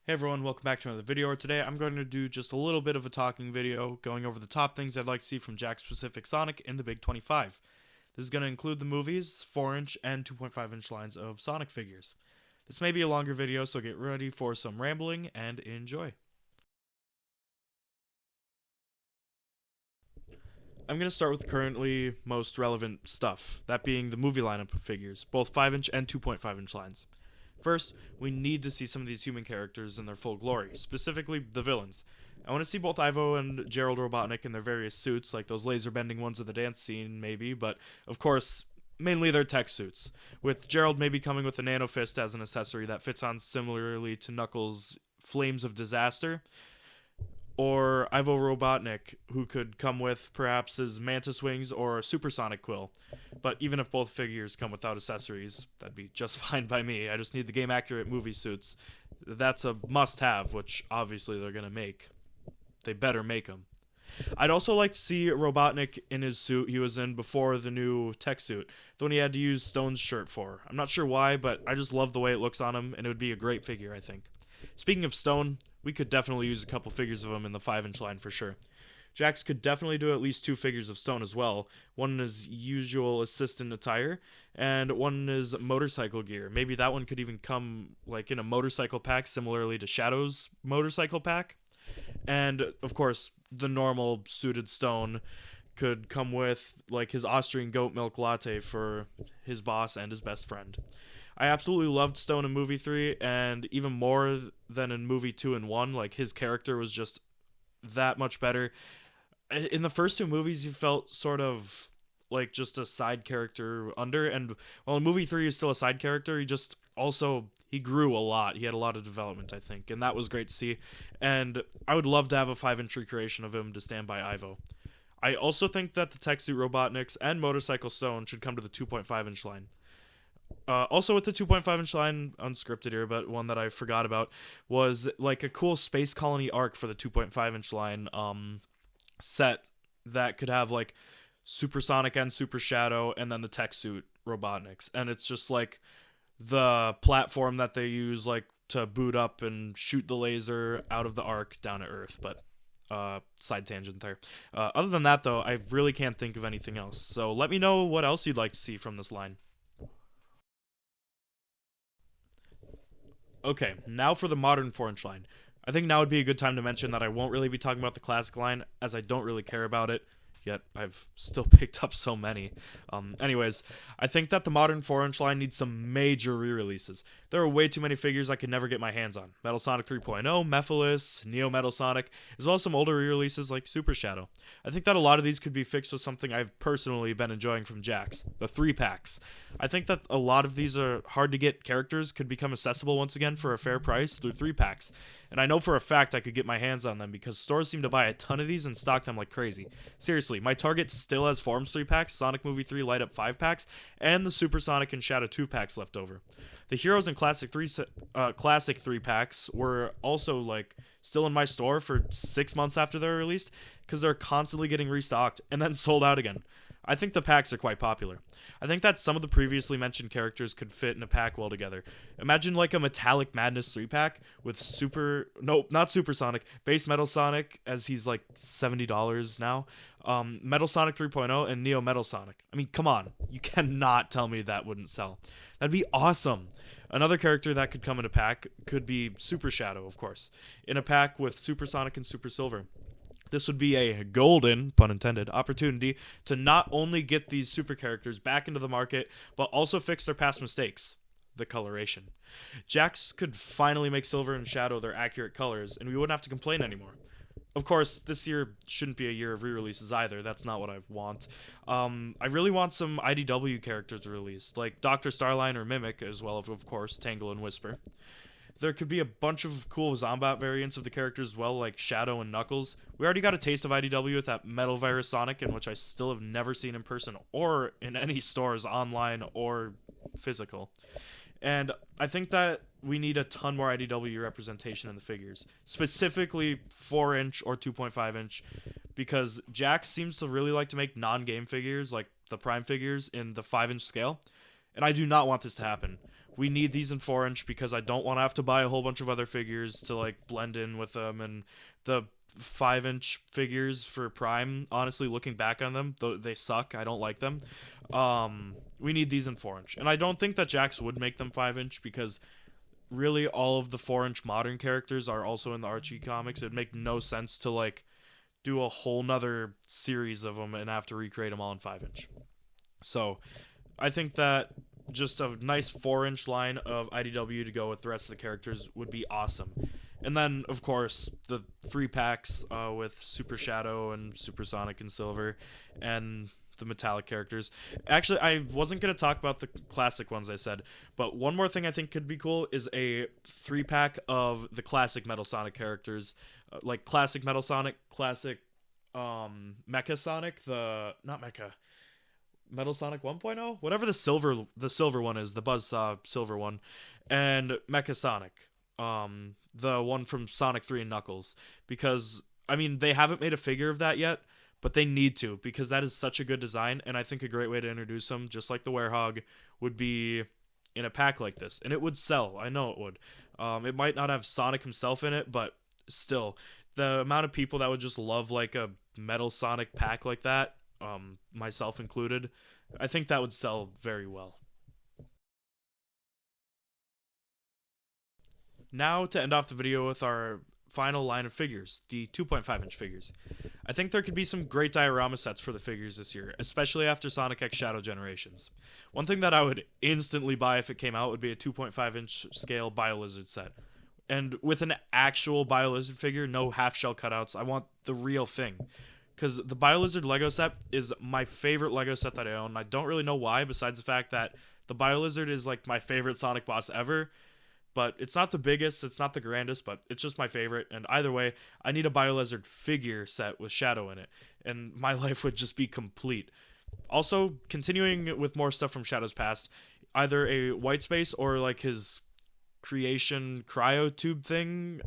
Hey everyone, welcome back to another video. Today I'm going to do just a little bit of a talking video going over the top things I'd like to see from Jakks Pacific Sonic in the Big 25. This is going to include the movies, 4-inch and 2.5-inch lines of Sonic figures. This may be a longer video, so get ready for some rambling and enjoy. I'm going to start with the currently most relevant stuff, that being the movie lineup of figures, both 5-inch and 2.5-inch lines. First, we need to see some of these human characters in their full glory, specifically the villains. I want to see both Ivo and Gerald Robotnik in their various suits, like those laser-bending ones of the dance scene, maybe, but, of course, mainly their tech suits, with Gerald maybe coming with a nano fist as an accessory that fits on similarly to Knuckles' Flames of Disaster, or Ivo Robotnik, who could come with perhaps his Mantis Wings or Supersonic Quill. But even if both figures come without accessories, that'd be just fine by me. I just need the game-accurate movie suits. That's a must-have, which obviously they're going to make. They better make them. I'd also like to see Robotnik in his suit he was in before the new tech suit, the one he had to use Stone's shirt for. I'm not sure why, but I just love the way it looks on him, and it would be a great figure, I think. Speaking of Stone, we could definitely use a couple figures of him in the 5-inch line for sure. Jakks could definitely do at least 2 figures of Stone as well, one in his usual assistant attire, and one in his motorcycle gear. Maybe that one could even come like in a motorcycle pack, similarly to Shadow's motorcycle pack. And, of course, the normal suited Stone could come with like his Austrian goat milk latte for his boss and his best friend. I absolutely loved Stone in movie 3, and even more than in movie 2 and 1, like his character was just that much better. In the first 2 movies, he felt sort of like just a side character and while in movie 3 he's still a side character, he grew a lot. He had a lot of development, I think, and that was great to see. And I would love to have a 5-inch recreation of him to stand by Ivo. I also think that the Tech Suit Robotniks and Motorcycle Stone should come to the 2.5-inch line. Also with the 2.5-inch line, unscripted here, but one that I forgot about, was like a cool Space Colony arc for the 2.5-inch line set that could have like Supersonic and Super Shadow and then the Tech Suit Robotniks. And it's just like the platform that they use like to boot up and shoot the laser out of the arc down to Earth, but side tangent there. Other than that, though, I really can't think of anything else. So let me know what else you'd like to see from this line. Okay, now for the modern 4-inch line. I think now would be a good time to mention that I won't really be talking about the classic line, as I don't really care about it, yet I've still picked up so many. Anyways, I think that the modern 4-inch line needs some major re-releases. There are way too many figures I could never get my hands on. Metal Sonic 3.0, Mephiles, Neo Metal Sonic, as well as some older re-releases like Super Shadow. I think that a lot of these could be fixed with something I've personally been enjoying from Jakks, the 3-packs. I think that a lot of these are hard to get characters could become accessible once again for a fair price through 3-packs. And I know for a fact I could get my hands on them because stores seem to buy a ton of these and stock them like crazy. Seriously, my Target still has Forms 3-packs, Sonic Movie 3 Light Up 5-packs, and the Supersonic and Shadow 2-packs left over. The Heroes and Classic 3-packs were also like still in my store for 6 months after they're released because they're constantly getting restocked and then sold out again. I think the packs are quite popular. I think that some of the previously mentioned characters could fit in a pack well together. Imagine like a Metallic Madness 3-pack with not Supersonic, Base Metal Sonic, as he's like $70 now, Metal Sonic 3.0, and Neo Metal Sonic. I mean, come on. You cannot tell me that wouldn't sell. That'd be awesome. Another character that could come in a pack could be Super Shadow, of course, in a pack with Supersonic and Super Silver. This would be a golden, pun intended, opportunity to not only get these super characters back into the market, but also fix their past mistakes, the coloration. Jakks could finally make Silver and Shadow their accurate colors, and we wouldn't have to complain anymore. Of course, this year shouldn't be a year of re-releases either. That's not what I want. I really want some IDW characters released, like Dr. Starline or Mimic, as well as, of course, Tangle and Whisper. There could be a bunch of cool Zombat variants of the characters as well, like Shadow and Knuckles. We already got a taste of IDW with that Metal Virus Sonic, in which I still have never seen in person or in any stores, online or physical. And I think that we need a ton more IDW representation in the figures, specifically 4-inch or 2.5-inch, because Jakks seems to really like to make non-game figures, like the Prime figures, in the 5-inch scale. And I do not want this to happen. we need these in 4-inch because I don't want to have to buy a whole bunch of other figures to like blend in with them. And the 5-inch figures for Prime, honestly, looking back on them, they suck. I don't like them. We need these in 4-inch, and I don't think that Jakks would make them 5-inch because really all of the 4-inch modern characters are also in the Archie comics. It'd make no sense to like do a whole nother series of them and have to recreate them all in 5-inch. So I think that just a nice 4-inch line of IDW to go with the rest of the characters would be awesome. And then, of course, the 3-packs with Super Shadow and Super Sonic and Silver and the metallic characters. Actually, I wasn't going to talk about the classic ones I said, but one more thing I think could be cool is a 3-pack of the classic Metal Sonic characters, like classic Metal Sonic, classic Mecha Sonic, not Mecha, Metal Sonic 1.0, whatever the silver one is, the Buzzsaw silver one, and Mecha Sonic, the one from Sonic 3 and Knuckles, because I mean they haven't made a figure of that yet, but they need to, because that is such a good design, and I think a great way to introduce them, just like the Werehog, would be in a pack like this, and it would sell. I know it would. It might not have Sonic himself in it, but still, the amount of people that would just love like a Metal Sonic pack like that, myself included, I think that would sell very well. Now to end off the video with our final line of figures, the 2.5-inch figures. I think there could be some great diorama sets for the figures this year, especially after Sonic X Shadow Generations. One thing that I would instantly buy if it came out would be a 2.5-inch scale BioLizard set. And with an actual BioLizard figure, no half-shell cutouts. I want the real thing. Because the BioLizard Lego set is my favorite Lego set that I own. I don't really know why, besides the fact that the BioLizard is like my favorite Sonic boss ever. But it's not the biggest, it's not the grandest, but it's just my favorite. And either way, I need a BioLizard figure set with Shadow in it. And my life would just be complete. Also, continuing with more stuff from Shadow's past, either a white space or like his creation cryo tube thing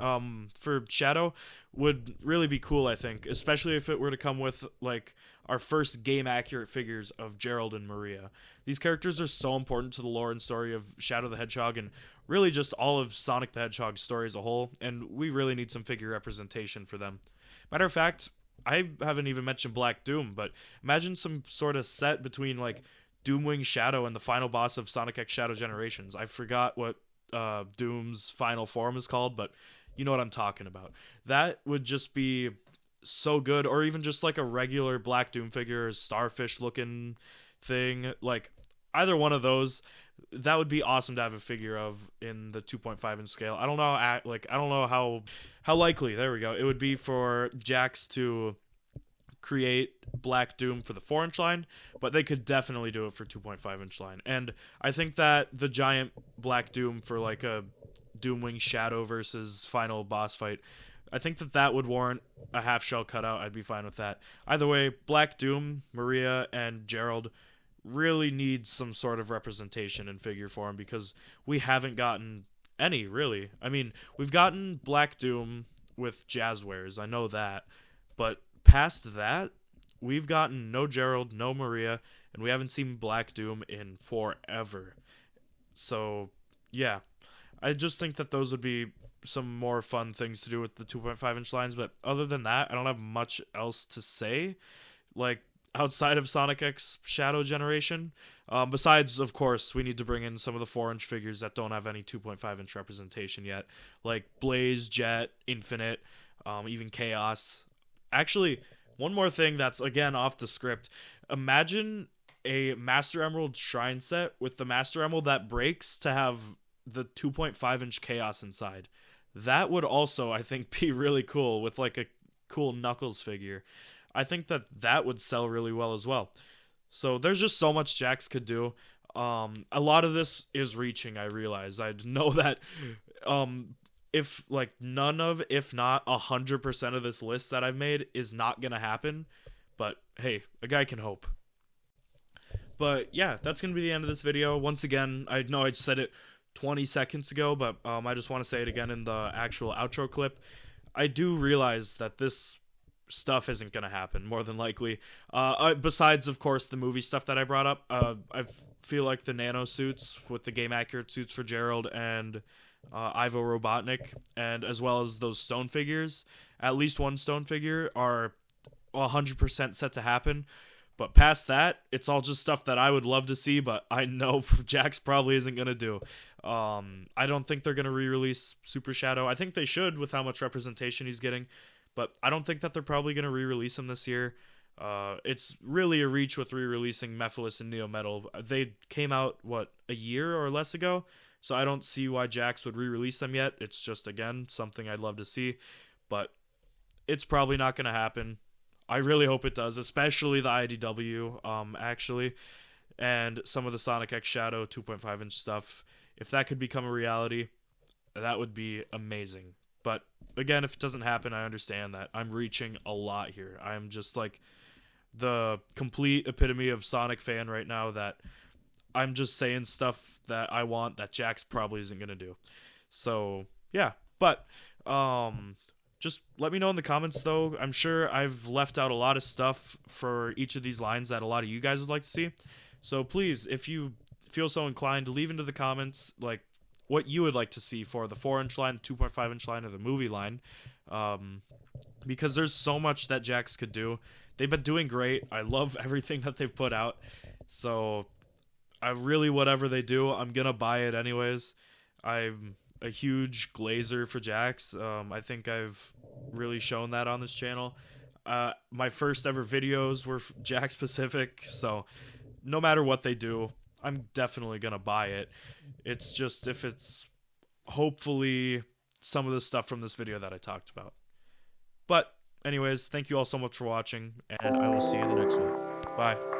for Shadow would really be cool, I think. Especially if it were to come with like our first game accurate figures of Gerald and Maria. These characters are so important to the lore and story of Shadow the Hedgehog and really just all of Sonic the Hedgehog's story as a whole, and we really need some figure representation for them. Matter of fact, I haven't even mentioned Black Doom, but imagine some sort of set between like Doomwing Shadow and the final boss of Sonic X Shadow Generations. I forgot what Doom's final form is called, but you know what I'm talking about. That would just be so good, or even just like a regular Black Doom figure, starfish looking thing, like either one of those, that would be awesome to have a figure of in the 2.5-inch scale. I don't know how likely, there we go, it would be for Jakks to create Black Doom for the 4-inch line, but they could definitely do it for 2.5-inch line. And I think that the giant Black Doom for like a Doomwing Shadow versus final boss fight, I think that would warrant a half-shell cutout. I'd be fine with that. Either way, Black Doom, Maria, and Gerald really need some sort of representation in figure form because we haven't gotten any, really. I mean, we've gotten Black Doom with Jazzwares, I know that, but past that, we've gotten no Gerald, no Maria, and we haven't seen Black Doom in forever. So, yeah. I just think that those would be some more fun things to do with the 2.5-inch lines, but other than that, I don't have much else to say, like, outside of Sonic X Shadow Generation. Besides, of course, we need to bring in some of the 4-inch figures that don't have any 2.5-inch representation yet, like Blaze, Jet, Infinite, even Chaos. Actually, one more thing that's, again, off the script. Imagine a Master Emerald Shrine set with the Master Emerald that breaks to have the 2.5-inch Chaos inside. That would also, I think, be really cool with like a cool Knuckles figure. I think that would sell really well as well. So there's just so much Jakks could do. A lot of this is reaching, I realize. I know that if not 100% of this list that I've made is not going to happen. But hey, a guy can hope. But yeah, that's going to be the end of this video. Once again, I know I said it 20 seconds ago, but I just want to say it again in the actual outro clip. I do realize that this stuff isn't going to happen, more than likely. Besides, of course, the movie stuff that I brought up. I've feel like the nano suits with the game accurate suits for Gerald and Ivo Robotnik, and as well as those stone figures, at least one stone figure, are 100% set to happen. But past that, it's all just stuff that I would love to see, but I know Jakks probably isn't going to do. I don't think they're going to re-release Super Shadow. I think they should with how much representation he's getting, but I don't think that they're probably going to re-release him this year. It's really a reach with re-releasing Mephiles and Neo Metal. They came out, a year or less ago? So I don't see why Jakks would re-release them yet. It's just, again, something I'd love to see, but it's probably not going to happen. I really hope it does, especially the IDW, actually, and some of the Sonic X Shadow 2.5-inch stuff. If that could become a reality, that would be amazing. But, again, if it doesn't happen, I understand that. I'm reaching a lot here. I'm just, like, the complete epitome of Sonic fan right now that I'm just saying stuff that I want that Jakks probably isn't going to do. So, yeah. But, just let me know in the comments, though. I'm sure I've left out a lot of stuff for each of these lines that a lot of you guys would like to see. So please, if you feel so inclined, leave into the comments like what you would like to see for the 4-inch line, the 2.5-inch line, or the movie line. Because there's so much that Jakks could do. They've been doing great. I love everything that they've put out. So whatever they do, I'm going to buy it anyways. I'm a huge glazer for Jakks. I think I've really shown that on this channel. My first ever videos were Jakks specific, so no matter what they do, I'm definitely gonna buy it. It's just if it's hopefully some of the stuff from this video that I talked about. But anyways, thank you all so much for watching, and I will see you in the next one. Bye.